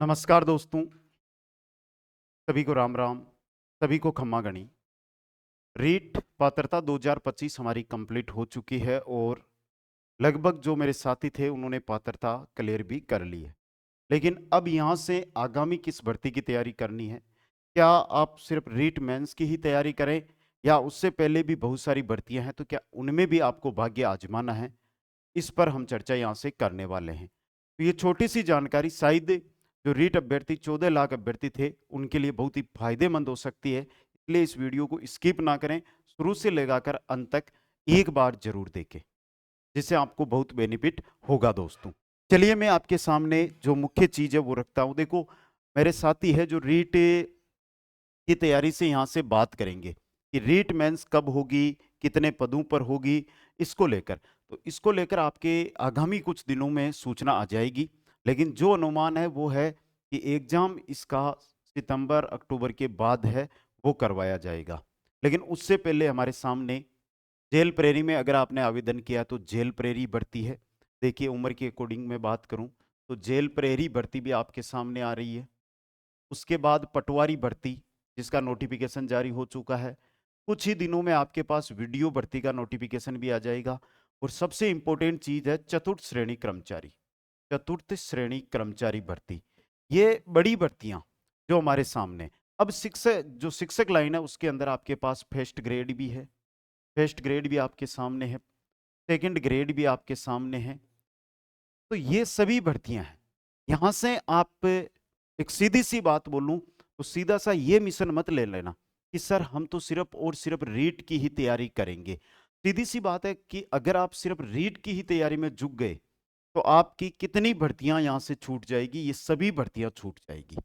नमस्कार दोस्तों, सभी को राम राम, सभी को खम्मा गणी। रीट पात्रता 2025 हमारी कंप्लीट हो चुकी है और लगभग जो मेरे साथी थे उन्होंने पात्रता क्लियर भी कर ली है। लेकिन अब यहाँ से आगामी किस भर्ती की तैयारी करनी है? क्या आप सिर्फ रीट मेंस की ही तैयारी करें या उससे पहले भी बहुत सारी भर्तियां हैं, तो क्या उनमें भी आपको भाग्य आजमाना है? इस पर हम चर्चा यहाँ से करने वाले हैं। तो ये छोटी सी जानकारी शायद जो रीट अभ्यर्थी 14 लाख अभ्यर्थी थे उनके लिए बहुत ही फायदेमंद हो सकती है, इसलिए इस वीडियो को स्किप ना करें, शुरू से लगाकर अंत तक एक बार जरूर देखें, जिससे आपको बहुत बेनिफिट होगा दोस्तों। चलिए मैं आपके सामने जो मुख्य चीज है वो रखता हूं। देखो, मेरे साथी है जो रीट की तैयारी से यहाँ से बात करेंगे कि रीट मेंस कब होगी, कितने पदों पर होगी, इसको लेकर। तो इसको लेकर आपके आगामी कुछ दिनों में सूचना आ जाएगी। लेकिन जो अनुमान है वो है कि एग्जाम इसका सितंबर अक्टूबर के बाद है, वो करवाया जाएगा। लेकिन उससे पहले हमारे सामने जेल प्रेरी में अगर आपने आवेदन किया तो जेल प्रेरी भर्ती है। देखिए, उम्र के अकॉर्डिंग मैं बात करूं तो जेल प्रेरी भर्ती भी आपके सामने आ रही है। उसके बाद पटवारी भर्ती, जिसका नोटिफिकेशन जारी हो चुका है। कुछ ही दिनों में आपके पास वीडियो भर्ती का नोटिफिकेशन भी आ जाएगा। और सबसे इंपॉर्टेंट चीज है चतुर्थ श्रेणी कर्मचारी, चतुर्थ श्रेणी कर्मचारी भर्ती। ये बड़ी भर्तियां जो हमारे सामने। अब शिक्षक, जो शिक्षक लाइन है उसके अंदर आपके पास फर्स्ट ग्रेड भी है, फर्स्ट ग्रेड भी आपके सामने है, सेकंड ग्रेड भी आपके सामने है। तो ये सभी भर्तियां हैं। यहां से आप, एक सीधी सी बात बोलूं तो सीधा सा ये मिशन मत ले लेना कि सर हम तो सिर्फ और सिर्फ रीट की ही तैयारी करेंगे। सीधी सी बात है कि अगर आप सिर्फ रीट की ही तैयारी में जुट गए तो आपकी कितनी भर्तियां यहां से छूट जाएगी, ये सभी भर्तियां छूट जाएगी।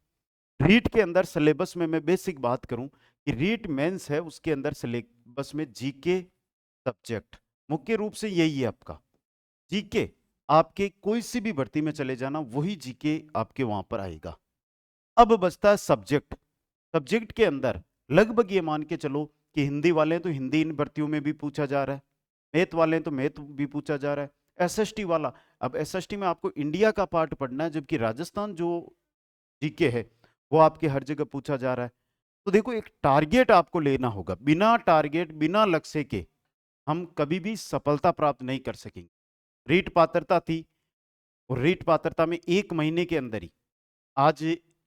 रीट के अंदर सिलेबस में मैं बेसिक बात करूं कि रीट मेंस है, उसके अंदर सिलेबस में जीके सब्जेक्ट मुख्य रूप से यही है आपका। जीके आपके कोई सी भी भर्ती में चले जाना, वही जीके आपके वहां पर आएगा। अब बचता है सब्जेक्ट। सब्जेक्ट के अंदर लगभग ये मान के चलो कि हिंदी वाले हैं तो हिंदी इन भर्तियों में भी पूछा जा रहा है, मैथ वाले हैं तो मैथ भी पूछा जा रहा है, एसएसटी वाला, अब एसएसटी में आपको इंडिया का पार्ट पढ़ना है, जबकि राजस्थान जो जीके है वो आपके हर जगह पूछा जा रहा है। तो देखो, एक टारगेट आपको लेना होगा। बिना टारगेट, बिना लक्ष्य के हम कभी भी सफलता प्राप्त नहीं कर सकेंगे। रीट पात्रता थी और रीट पात्रता में एक महीने के अंदर ही आज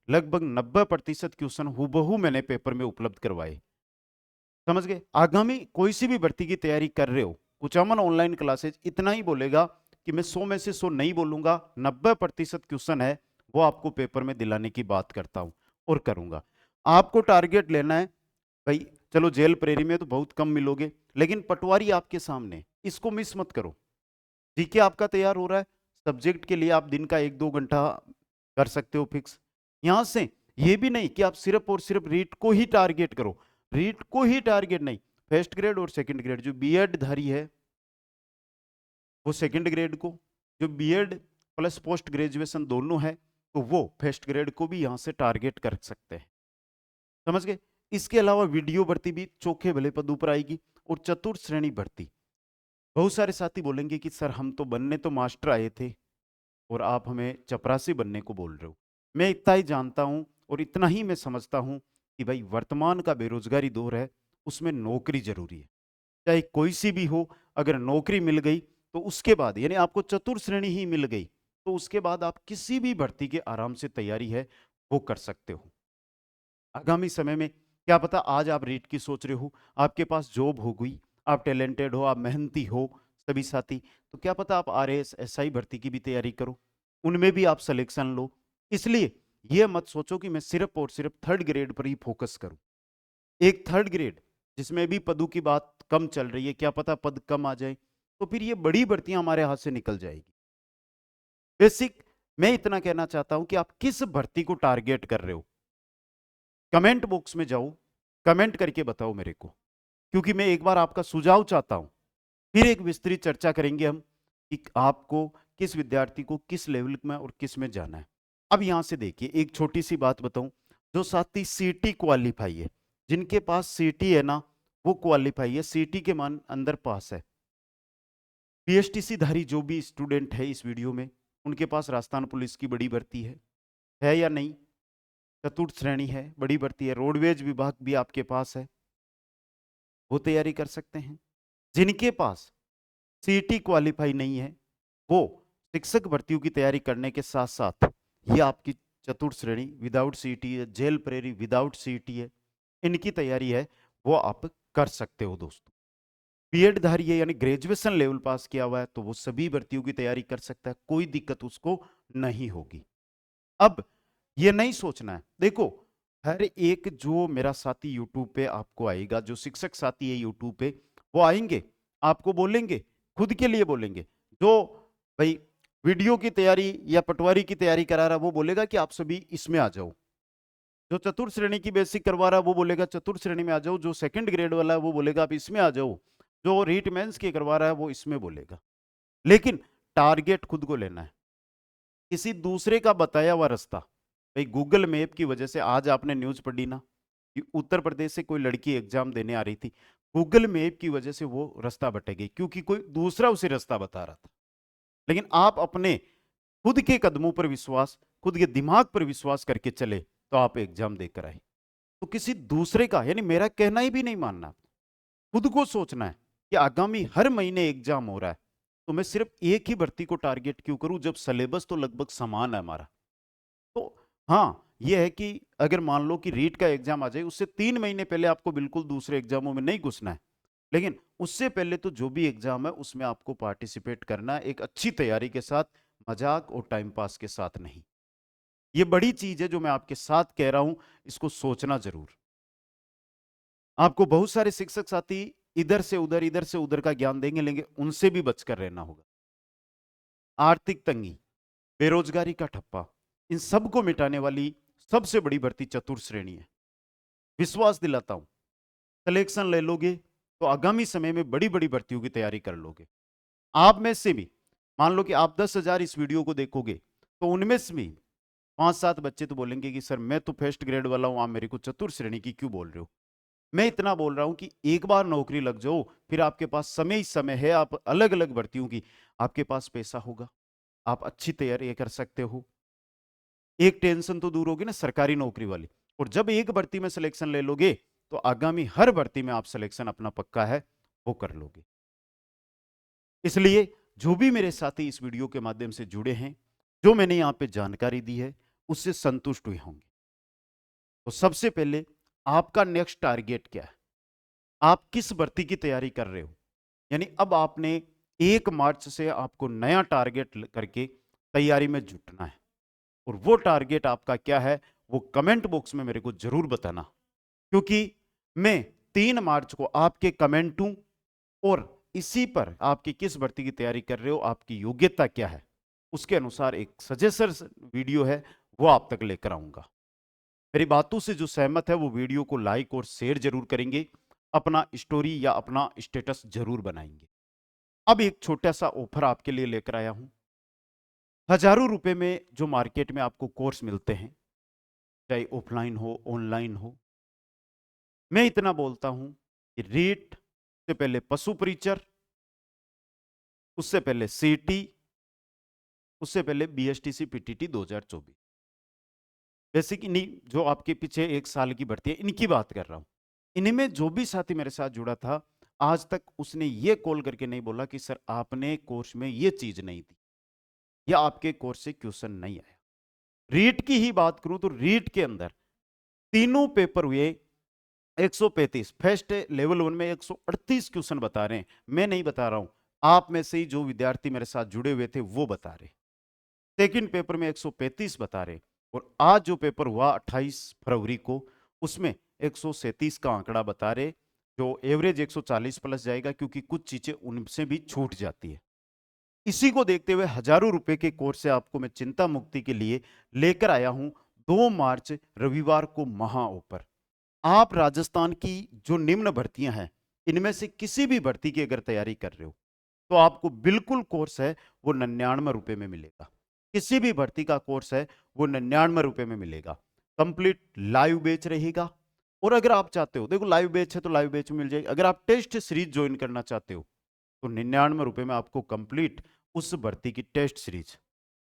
लगभग 90% क्वेश्चन हूबहू मैंने पेपर में उपलब्ध करवाए। समझ गए? आगामी कोई सी भी भर्ती की तैयारी कर रहे हो, कुचामन ऑनलाइन क्लासेज इतना ही बोलेगा कि मैं 100 में से 100 नहीं बोलूंगा, 90% क्वेश्चन है वो आपको पेपर में दिलाने की बात करता हूं और करूंगा। आपको टारगेट लेना है भाई। चलो, जेल प्रेरी में तो बहुत कम मिलोगे, लेकिन पटवारी आपके सामने, इसको मिस मत करो। जीके आपका तैयार हो रहा है, सब्जेक्ट के लिए आप दिन का 1-2 घंटा कर सकते हो फिक्स। यहां से ये भी नहीं कि आप सिर्फ और सिर्फ रीट को ही टारगेट करो, रीट को ही टारगेट नहीं। फर्स्ट ग्रेड और सेकंड ग्रेड, जो बीएड धारी है वो सेकंड ग्रेड को, जो बीएड प्लस पोस्ट ग्रेजुएशन दोनों है तो वो फर्स्ट ग्रेड को भी यहां से टारगेट कर सकते हैं। समझ गए? इसके अलावा वीडियो भर्ती भी चोखे भले पद ऊपर आएगी। और चतुर्थ श्रेणी भर्ती, बहुत सारे साथी बोलेंगे कि सर हम तो बनने तो मास्टर आए थे और आप हमें चपरासी बनने को बोल रहे हो। मैं इतना ही जानता हूं और इतना ही मैं समझता हूं कि भाई वर्तमान का बेरोजगारी दौर है, उसमें नौकरी जरूरी है। चाहे कोई सी भी हो, अगर नौकरी मिल गई तो उसके बाद, यानी आपको चतुर्थ श्रेणी ही मिल गई, तो उसके बाद आप किसी भी भर्ती के आराम से तैयारी है वो कर सकते हो। आगामी समय में क्या पता आज आप रीट की सोच रहे हो, आपके पास जॉब हो गई, आप टैलेंटेड हो, आप मेहनती हो सभी साथी, तो क्या पता आप आरएएस एसआई भर्ती की भी तैयारी करो, उनमें भी आप सिलेक्शन लो। इसलिए ये मत सोचो कि मैं सिर्फ और सिर्फ थर्ड ग्रेड पर ही फोकस करूं। एक थर्ड ग्रेड जिसमें भी पदों की बात कम चल रही है, क्या पता पद कम आ जाए, तो फिर ये बड़ी भर्तियां हमारे हाथ से निकल जाएगी। बेसिक मैं इतना कहना चाहता हूं कि आप किस भर्ती को टारगेट कर रहे हो, कमेंट बॉक्स में जाओ, कमेंट करके बताओ मेरे को, क्योंकि मैं एक बार आपका सुझाव चाहता हूं। फिर एक विस्तृत चर्चा करेंगे हम कि आपको किस विद्यार्थी को किस लेवल में और किस में जाना है। अब यहां से देखिए, एक छोटी सी बात बताऊं, जो साथी सीटी क्वालिफाई है, जिनके पास सीटी है ना, वो क्वालिफाई है, सीटी के मान अंदर पास है। पीएचटीसी धारी जो भी स्टूडेंट है इस वीडियो में, उनके पास राजस्थान पुलिस की बड़ी भर्ती है, है या नहीं? चतुर्थ श्रेणी है, बड़ी भर्ती है, रोडवेज विभाग भी आपके पास है, वो तैयारी कर सकते हैं। जिनके पास सीईटी क्वालिफाई नहीं है, वो शिक्षक भर्तियों की तैयारी करने के साथ साथ ये आपकी चतुर्थ श्रेणी विदाउट सीईटी है, जेल प्रेरी विदाउट सीईटी है, इनकी तैयारी है वो आप कर सकते हो दोस्तों। बीएड धारी है यानी ग्रेजुएशन लेवल पास किया हुआ है तो वो सभी भर्तियों की तैयारी कर सकता है, कोई दिक्कत उसको नहीं होगी। अब ये नहीं सोचना है, देखो हर एक जो मेरा साथी यूट्यूब पे आपको आएगा, जो शिक्षक साथी है यूट्यूब पे, वो आएंगे आपको बोलेंगे, खुद के लिए बोलेंगे, जो भाई वीडियो की तैयारी या पटवारी की तैयारी करा रहा वो बोलेगा कि आप सभी इसमें आ जाओ, जो चतुर्थ श्रेणी की बेसिक करवा रहा है वो बोलेगा चतुर्थ श्रेणी में आ जाओ, जो सेकंड ग्रेड वाला है वो बोलेगा आप इसमें आ जाओ, जो रीट मेंस की करवा रहा है वो इसमें बोलेगा। लेकिन टारगेट खुद को लेना है, किसी दूसरे का बताया हुआ रास्ता, भाई गूगल मैप की वजह से आज आपने न्यूज पढ़ी ना कि उत्तर प्रदेश से कोई लड़की एग्जाम देने आ रही थी, गूगल मैप की वजह से वो रास्ता भटक गई क्योंकि कोई दूसरा उसे रास्ता बता रहा था। लेकिन आप अपने खुद के कदमों पर विश्वास, खुद के दिमाग पर विश्वास करके चले तो आप एग्जाम देकर आए। तो किसी दूसरे का यानी मेरा कहना ही भी नहीं मानना, खुद को सोचना है कि आगामी हर महीने एग्जाम हो रहा है तो मैं सिर्फ एक ही भर्ती को टारगेट क्यों करूं जब सिलेबस तो लगभग समान है हमारा। तो हाँ यह है कि अगर मान लो कि रीट का एग्जाम आ जाए उससे 3 महीने पहले आपको बिल्कुल दूसरे एग्जामों में नहीं घुसना है, लेकिन उससे पहले तो जो भी एग्जाम है उसमें आपको पार्टिसिपेट करना है एक अच्छी तैयारी के साथ, मजाक और टाइम पास के साथ नहीं। ये बड़ी चीज है जो मैं आपके साथ कह रहा हूं, इसको सोचना जरूर। आपको बहुत सारे शिक्षक साथी इधर से उधर का ज्ञान देंगे, लेकिन उनसे भी बचकर रहना होगा। आर्थिक तंगी, बेरोजगारी का ठप्पा, इन सबको मिटाने वाली सबसे बड़ी भर्ती चतुर्थ श्रेणी है। विश्वास दिलाता हूं, सिलेक्शन ले लोगे तो आगामी समय में बड़ी बड़ी भर्तियों की तैयारी कर लोगे। आप में से भी मान लो कि आप 10,000 इस वीडियो को देखोगे तो उनमें से भी 5-7 बच्चे तो बोलेंगे कि सर मैं तो फर्स्ट ग्रेड वाला हूं, आप मेरे को चतुर्थ श्रेणी की क्यों बोल रहे हो। मैं इतना बोल रहा हूं कि एक बार नौकरी लग जाओ, फिर आपके पास समय ही समय है, आप अलग अलग भर्तियों की, आपके पास पैसा होगा, आप अच्छी तैयारी कर सकते हो। एक टेंशन तो दूर होगी ना सरकारी नौकरी वाली, और जब एक भर्ती में सिलेक्शन ले लोगे तो आगामी हर भर्ती में आप सिलेक्शन अपना पक्का है वो कर लोगे। इसलिए जो भी मेरे साथी इस वीडियो के माध्यम से जुड़े हैं, जो मैंने यहां पे जानकारी दी है उससे संतुष्ट हुए होंगे। तो सबसे पहले आपका नेक्स्ट टारगेट क्या है, आप किस भर्ती की तैयारी कर रहे हो, यानी अब आपने 1 मार्च से आपको नया टारगेट करके तैयारी में जुटना है। और वो टारगेट आपका क्या है वो कमेंट बॉक्स में मेरे को जरूर बताना, क्योंकि मैं 3 मार्च को आपके कमेंटों और इसी पर आपकी किस भर्ती की तैयारी कर रहे हो, आपकी योग्यता क्या है, उसके अनुसार एक सजेशन वीडियो है वो आप तक लेकर आऊंगा। मेरी बातों से जो सहमत है वो वीडियो को लाइक और शेयर जरूर करेंगे, अपना स्टोरी या अपना स्टेटस जरूर बनाएंगे। अब एक छोटा सा ऑफर आपके लिए लेकर आया हूं। हजारों रुपए में जो मार्केट में आपको कोर्स मिलते हैं, चाहे ऑफलाइन हो ऑनलाइन हो, मैं इतना बोलता हूं कि रीट से पहले पशु परिचर, उससे पहले सीटी, उससे पहले बीएसटीसी पीटीटी 2024, बेसिक इन्हीं जो आपके पीछे 1 साल की भर्ती है इनकी बात कर रहा हूं। इनमें जो भी साथी मेरे साथ जुड़ा था आज तक उसने ये कॉल करके नहीं बोला कि सर आपने कोर्स में ये चीज नहीं दी या आपके कोर्स से क्वेश्चन नहीं आया। रीट की ही बात करूं तो रीट के अंदर तीनों पेपर हुए 135, फर्स्ट लेवल 1 में 138 क्वेश्चन बता रहे हैं, मैं नहीं बता रहा हूं, आप में से ही जो विद्यार्थी मेरे साथ जुड़े हुए थे वो बता रहे। सेकंड पेपर में 135 बता रहे, और आज जो पेपर हुआ 28 फरवरी को उसमें 137 का आंकड़ा बता रहे, जो एवरेज 140 प्लस जाएगा क्योंकि कुछ चीजें उनसे भी छूट जाती है। इसी को देखते हुए हजारों रुपए के कोर्स से आपको मैं चिंता मुक्ति के लिए लेकर आया हूं 2 मार्च रविवार को महा ऑफर। आप राजस्थान की जो निम्न भर्तियां हैं इनमें से किसी भी भर्ती की अगर तैयारी कर रहे हो तो आपको बिल्कुल कोर्स है वो 99 रुपए में मिलेगा। किसी भी भर्ती का कोर्स है वो 99 रुपए में मिलेगा, कंप्लीट लाइव बैच रहेगा। और अगर आप चाहते हो, देखो लाइव बैच है तो लाइव बैच में मिल जाएगी, अगर आप टेस्ट सीरीज ज्वाइन करना चाहते हो तो 99 रुपए में आपको कंप्लीट उस भर्ती की टेस्ट सीरीज,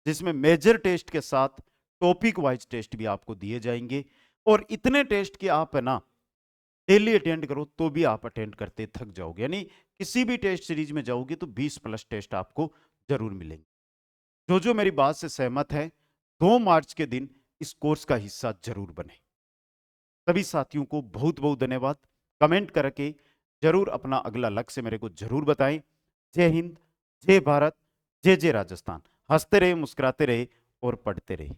जिसमें मेजर टेस्ट के साथ टॉपिक वाइज टेस्ट भी आपको दिए जाएंगे। और इतने टेस्ट कि आप है ना डेली अटेंड करो तो भी आप अटेंड करते थक जाओगे, यानी किसी भी टेस्ट सीरीज में जाओगे तो 20 प्लस टेस्ट आपको जरूर मिलेंगे। जो जो मेरी बात से सहमत है 2 मार्च के दिन इस कोर्स का हिस्सा जरूर बने। सभी साथियों को बहुत बहुत धन्यवाद। कमेंट करके जरूर अपना अगला लक्ष्य मेरे को जरूर बताएं। जय हिंद, जय भारत, जय जय राजस्थान। हंसते रहे, मुस्कुराते रहे और पढ़ते रहे।